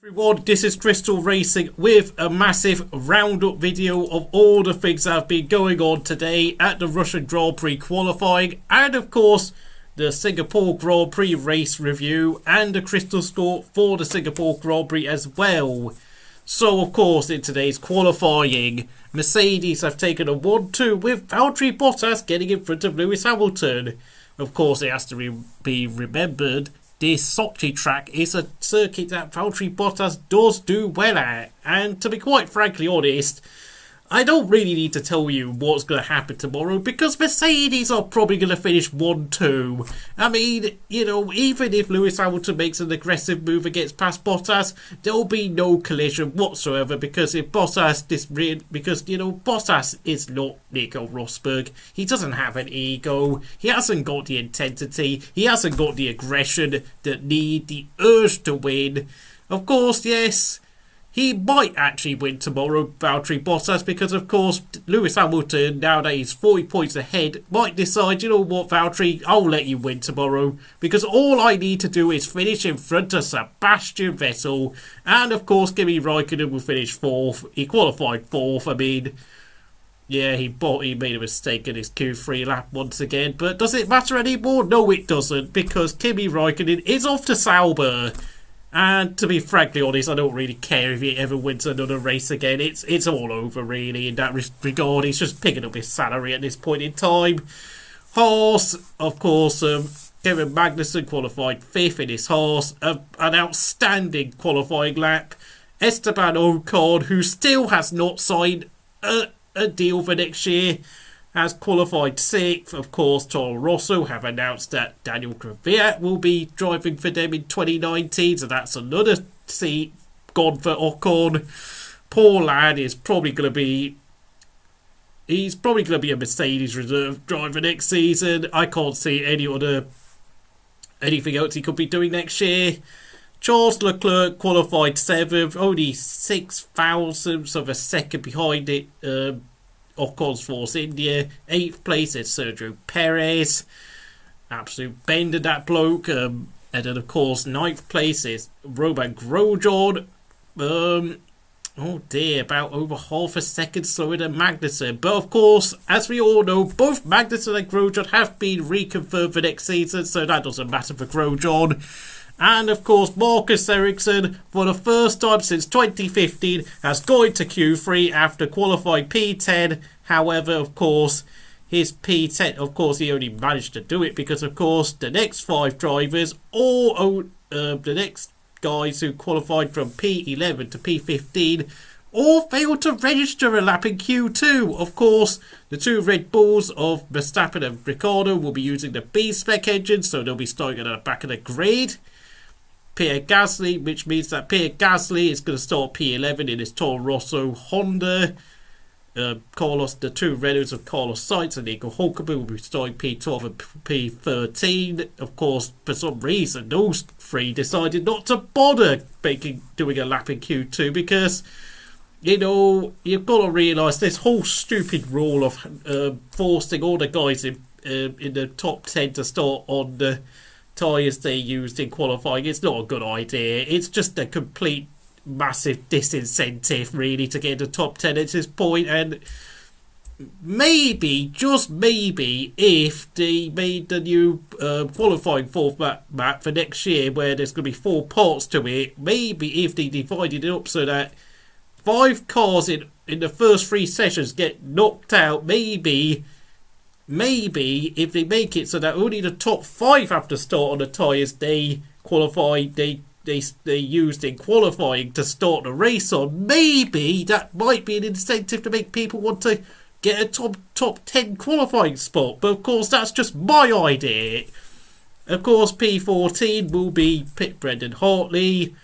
Everyone, this is Crystal Racing with a massive roundup video of all the things that have been going on today at the Russian Grand Prix qualifying, and of course the Singapore Grand Prix race review and the crystal score for the Singapore Grand Prix as well. So of course in today's qualifying, Mercedes have taken a 1-2 with Valtteri Bottas getting in front of Lewis Hamilton. Of course it has to be remembered this Sochi track is a circuit that Valtteri Bottas does do well at, and to be quite frankly honest, I don't really need to tell you what's going to happen tomorrow because Mercedes are probably going to finish 1-2. I mean, you know, even if Lewis Hamilton makes an aggressive move against past Bottas, there'll be no collision whatsoever because Bottas is not Nico Rosberg. He doesn't have an ego. He hasn't got the intensity. He hasn't got the aggression, the urge to win. Of course, yes, he might actually win tomorrow, Valtteri Bottas, because of course Lewis Hamilton, now that he's 40 points ahead, might decide, you know what, Valtteri, I'll let you win tomorrow, because all I need to do is finish in front of Sebastian Vettel, and of course Kimi Raikkonen will finish 4th. He qualified 4th. I mean, yeah, he made a mistake in his Q3 lap once again, but does it matter anymore? No, it doesn't, because Kimi Raikkonen is off to Sauber. And to be frankly honest, I don't really care if he ever wins another race again. It's all over really in that regard. He's just picking up his salary at this point in time. Haas, of course, Kevin Magnussen qualified 5th in his Haas. An outstanding qualifying lap. Esteban Ocon, who still has not signed a deal for next year, has qualified 6th. Of course, Toro Rosso have announced that Daniel Kvyat will be driving for them in 2019, so that's another seat gone for Ocon. Poor lad is probably going to be... He's probably going to be a Mercedes reserve driver next season. I can't see anything else he could be doing next year. Charles Leclerc qualified 7th, only 6 thousandths of a second behind it. Ocon's Force India. 8th place is Sergio Perez. Absolute bender, that bloke. And then, of course, 9th place is Roman Grosjean. Oh dear, about over half a second slower than Magnussen. But of course, as we all know, both Magnussen and Grosjean have been reconfirmed for next season, so that doesn't matter for Grosjean. And of course, Marcus Ericsson, for the first time since 2015, has gone to Q3 after qualifying P10. However, of course, his P10, of course, he only managed to do it because, of course, the next 5 drivers, the next guys who qualified from P11 to P15, all failed to register a lap in Q2. Of course, the 2 Red Bulls of Verstappen and Ricciardo will be using the B-spec engine, so they'll be starting at the back of the grid. Pierre Gasly, which means that Pierre Gasly is going to start P11 in his Toro Rosso Honda. The 2 Renaults of Carlos Sainz and Nico Hulkenberg will be starting P12 and P13. Of course, for some reason, those 3 decided not to bother doing a lap in Q2 because, you know, you've got to realise this whole stupid rule of forcing all the guys in the top 10 to start on the tyres they used in qualifying. It's not a good idea. It's just a complete massive disincentive really to get into the top 10 at this point. And maybe, just maybe, if they made the new qualifying 4th map for next year where there's going to be 4 parts to it, maybe if they divided it up so that 5 cars in the first 3 sessions get knocked out, maybe if they make it so that only the top 5 have to start on the tyres they used in qualifying to start the race on, maybe that might be an incentive to make people want to get a top 10 qualifying spot. But of course that's just my idea. Of course P14 will be Brendan Hartley.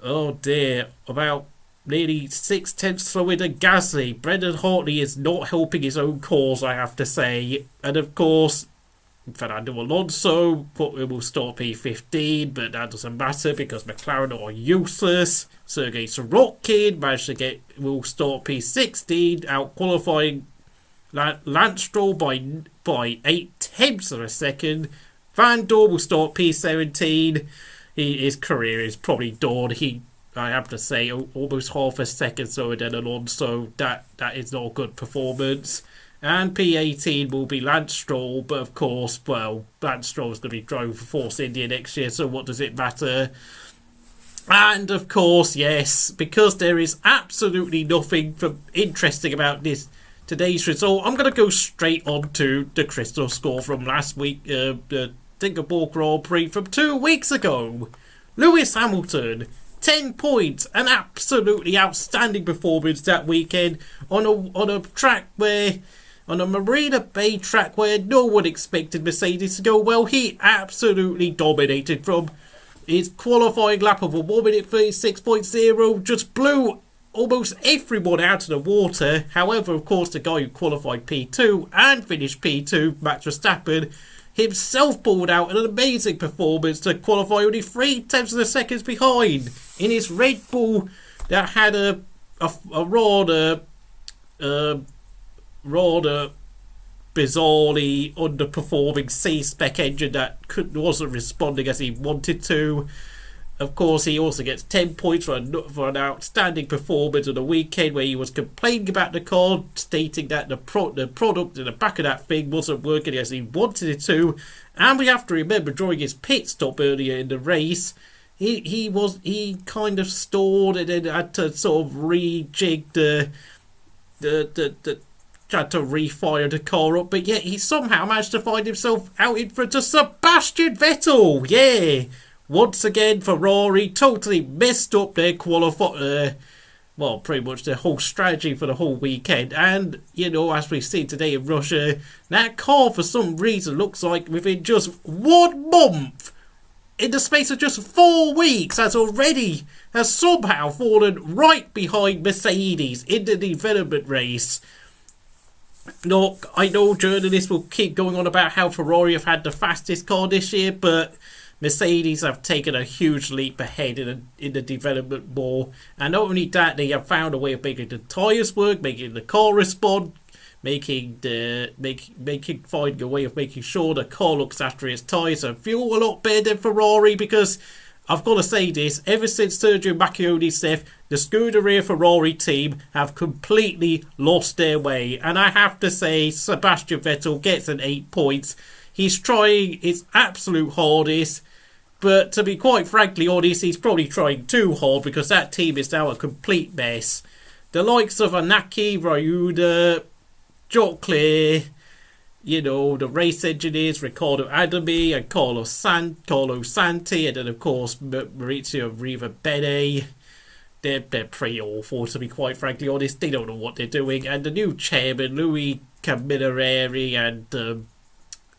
Oh dear, about nearly 6/10 slower than Gasly. Brendan Hartley is not helping his own cause, I have to say. And of course, Fernando Alonso will start P15, but that doesn't matter because McLaren are useless. Sergei Sorokin will start P16, out qualifying Lance Stroll by 8/10 of a second. Van Dorn will start P17. his career is probably done. I have to say, almost half a second slower than Alonso. That is not a good performance. And P18 will be Lance Stroll, but of course, well, Lance Stroll's going to be driving for Force India next year, so what does it matter? And of course, yes, because there is absolutely nothing interesting about today's result, I'm going to go straight on to the crystal score from last week, the Singapore Grand Prix from 2 weeks ago. Lewis Hamilton, 10 points, an absolutely outstanding performance that weekend on a track where, on a Marina Bay track where no one expected Mercedes to go well. He absolutely dominated from his qualifying lap of a 1 minute 36.0, just blew almost everyone out of the water. However, of course, the guy who qualified P2 and finished P2, Max Verstappen, himself pulled out an amazing performance to qualify only 0.3 of a second behind in his Red Bull that had a rather bizarrely underperforming C-spec engine that wasn't responding as he wanted to. Of course, he also gets 10 points for an outstanding performance on the weekend where he was complaining about the car, stating that the product in the back of that thing wasn't working as he wanted it to. And we have to remember, during his pit stop earlier in the race, he kind of stalled and then had to sort of rejig tried to refire the car up, but yet he somehow managed to find himself out in front of Sebastian Vettel. Yeah, once again Ferrari totally messed up their pretty much their whole strategy for the whole weekend. And as we've seen today in Russia, that car for some reason looks like within just 1 month, in the space of just 4 weeks, has somehow fallen right behind Mercedes in the development race. Look, I know journalists will keep going on about how Ferrari have had the fastest car this year, but Mercedes have taken a huge leap ahead in the development more. And not only that, they have found a way of making the tyres work, making the car respond, finding a way of making sure the car looks after its tyres and fuel a lot better than Ferrari. Because I've got to say this, ever since Sergio Marchionne's death, the Scuderia Ferrari team have completely lost their way. And I have to say, Sebastian Vettel gets an 8 points. He's trying his absolute hardest, but to be quite frankly honest, he's probably trying too hard because that team is now a complete mess. The likes of Anaki, Ryuda, Joclair, the race engineers, Riccardo Adami and Carlo Santi, and then of course Maurizio Rivabene. They're pretty awful, to be quite frankly honest. They don't know what they're doing. And the new chairman, Louis Camilleri, and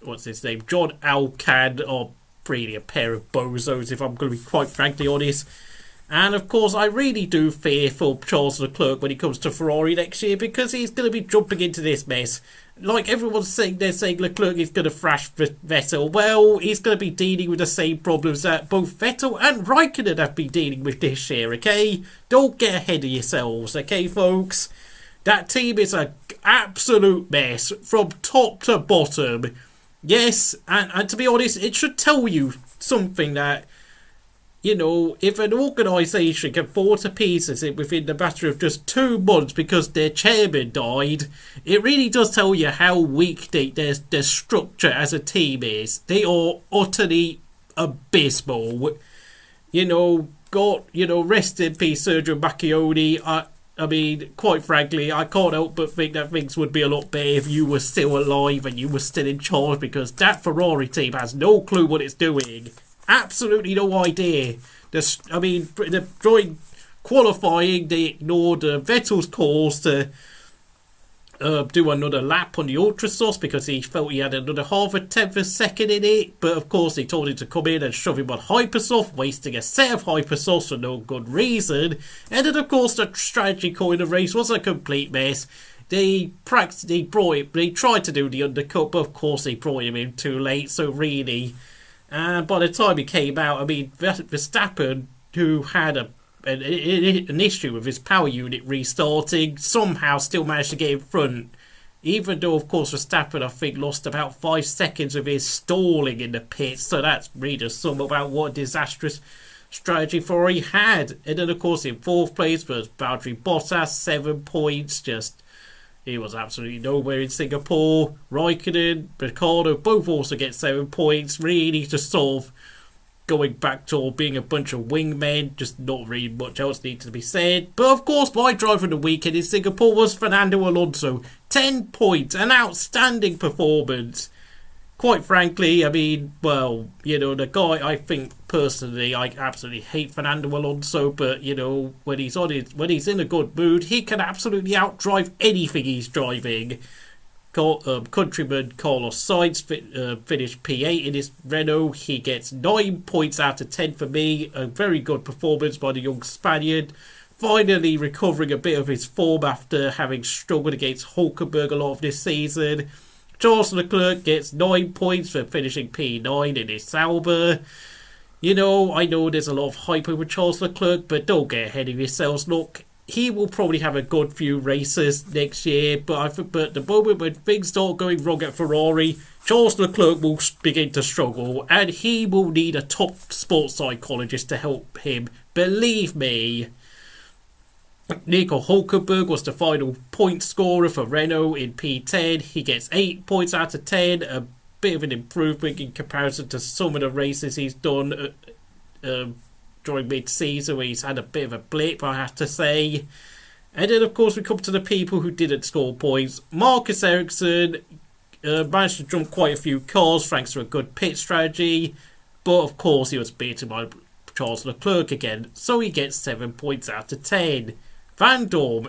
what's his name, John Alcan, are really a pair of bozos, if I'm going to be quite frankly honest. And of course, I really do fear for Charles Leclerc when he comes to Ferrari next year, because he's going to be jumping into this mess. Like everyone's saying, they're saying Leclerc is going to thrash Vettel. Well, he's going to be dealing with the same problems that both Vettel and Raikkonen have been dealing with this year, okay? Don't get ahead of yourselves, okay, folks? That team is an absolute mess from top to bottom. Yes, and to be honest, it should tell you something that, if an organisation can fall to pieces within the matter of just 2 months because their chairman died, it really does tell you how weak their structure as a team is. They are utterly abysmal. Rest in peace, Sergio Marchionne. I mean, quite frankly, I can't help but think that things would be a lot better if you were still alive and you were still in charge, because that Ferrari team has no clue what it's doing. Absolutely no idea. During qualifying, they ignored Vettel's calls to do another lap on the Ultra Sauce because he felt he had another half a tenth of a second in it. But of course, they told him to come in and shove him on Hypersoft, wasting a set of Hypersofts for no good reason. And then, of course, the strategy car in the race was a complete mess. They tried to do the undercut, but of course, they brought him in too late. So really. And by the time he came out, Verstappen, who had an issue with his power unit restarting, somehow still managed to get in front. Even though, of course, Verstappen, I think, lost about 5 seconds of his stalling in the pits. So that's really some about what a disastrous strategy Ferrari had. And then, of course, in 4th place was Valtteri Bottas, 7 points. Just, he was absolutely nowhere in Singapore. Raikkonen, Ricciardo, both also get 7 points. Really just sort of going back to being a bunch of wingmen. Just not really much else needs to be said. But, of course, my driver of the weekend in Singapore was Fernando Alonso. 10 points, an outstanding performance. Quite frankly, I mean, well, you know, the guy, I think personally, I absolutely hate Fernando Alonso, but you know, when he's in a good mood, he can absolutely outdrive anything he's driving. Countryman Carlos Sainz finished P8 in his Renault. He gets 9 points out of 10 for me. A very good performance by the young Spaniard. Finally recovering a bit of his form after having struggled against Hulkenberg a lot of this season. Charles Leclerc gets 9 points for finishing P9 in his Sauber. You know, I know there's a lot of hype over Charles Leclerc, but don't get ahead of yourselves. Look, he will probably have a good few races next year, but the moment when things start going wrong at Ferrari, Charles Leclerc will begin to struggle, and he will need a top sports psychologist to help him. Believe me. Nico Hulkenberg was the final point scorer for Renault in P10. He gets 8 points out of 10, a bit of an improvement in comparison to some of the races he's done during mid-season, where he's had a bit of a blip, I have to say. And then, of course, we come to the people who didn't score points. Marcus Ericsson managed to jump quite a few cars thanks to a good pit strategy, but of course he was beaten by Charles Leclerc again, so he gets 7 points out of 10. Van Dorn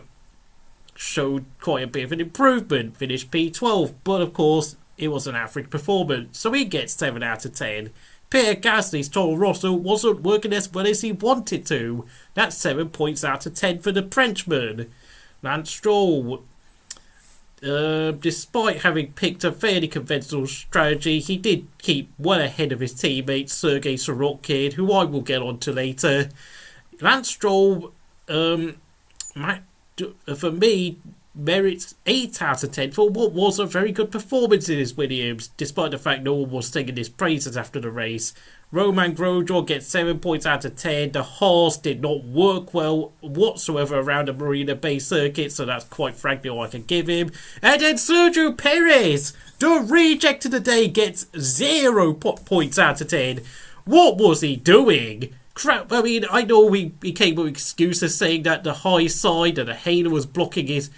showed quite a bit of an improvement, finished P12, but of course it was an average performance, so he gets 7 out of 10. Pierre Gasly's Toro Rosso wasn't working as well as he wanted to. That's 7 points out of 10 for the Frenchman. Lance Stroll, despite having picked a fairly conventional strategy, he did keep well ahead of his teammate Sergei Sorokin, who I will get on to later. Lance Stroll, for me, merits 8 out of 10 for what was a very good performance in his Williams, despite the fact no one was singing his praises after the race. Roman Grosjean gets 7 points out of 10. The Haas did not work well whatsoever around the Marina Bay circuit, so that's quite frankly all I can give him. And then Sergio Perez, the reject of the day, gets 0 points out of 10. What was he doing? Crap, I mean, I know he came with excuses saying that the high side and the halo was blocking his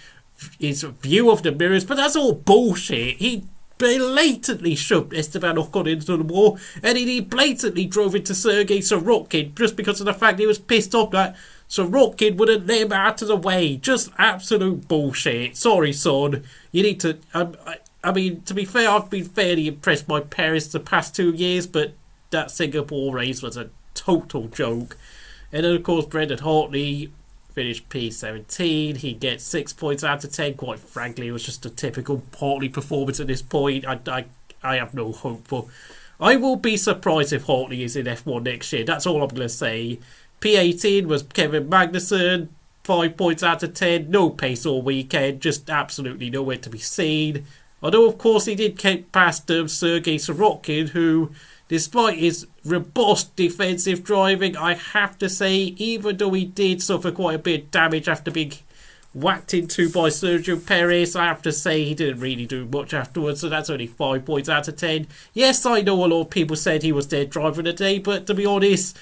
view of the mirrors, but that's all bullshit. He blatantly shoved Esteban Ocon into the wall, and he blatantly drove into Sergei Sorokin just because of the fact he was pissed off that Sorokin wouldn't let him out of the way. Just absolute bullshit. Sorry, son. You need to... I mean, to be fair, I've been fairly impressed by Paris the past 2 years, but that Singapore race was a total joke. And then, of course, Brendan Hartley finished P17. He gets 6 points out of 10. Quite frankly, it was just a typical Hartley performance at this point. I have no hope for... I will be surprised if Hartley is in F1 next year. That's all I'm going to say. P18 was Kevin Magnussen. 5 points out of 10. No pace all weekend. Just absolutely nowhere to be seen. Although, of course, he did keep past Sergei Sorokin, who... despite his robust defensive driving, I have to say, even though he did suffer quite a bit of damage after being whacked into by Sergio Perez, I have to say he didn't really do much afterwards, so that's only 5 points out of 10. Yes, I know a lot of people said he was their driver of the day, but to be honest,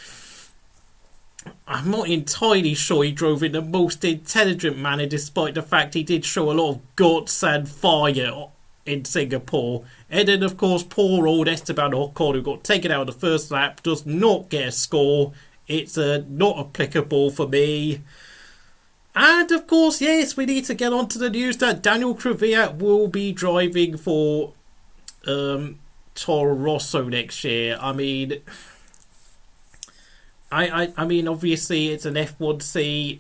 I'm not entirely sure he drove in the most intelligent manner, despite the fact he did show a lot of guts and fire in Singapore. And then, of course, poor old Esteban Ocon, who got taken out of the first lap, does not get a score. It's not applicable for me. And, of course, yes, we need to get on to the news that Daniel Kvyat will be driving for Toro Rosso next year. I mean, I mean, obviously, it's an F1C.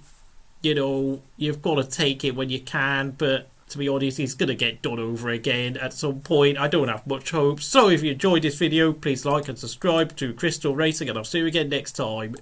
You know, you've got to take it when you can, but to be honest, he's going to get done over again at some point. I don't have much hope. So if you enjoyed this video, please like and subscribe to Crystal Racing, and I'll see you again next time.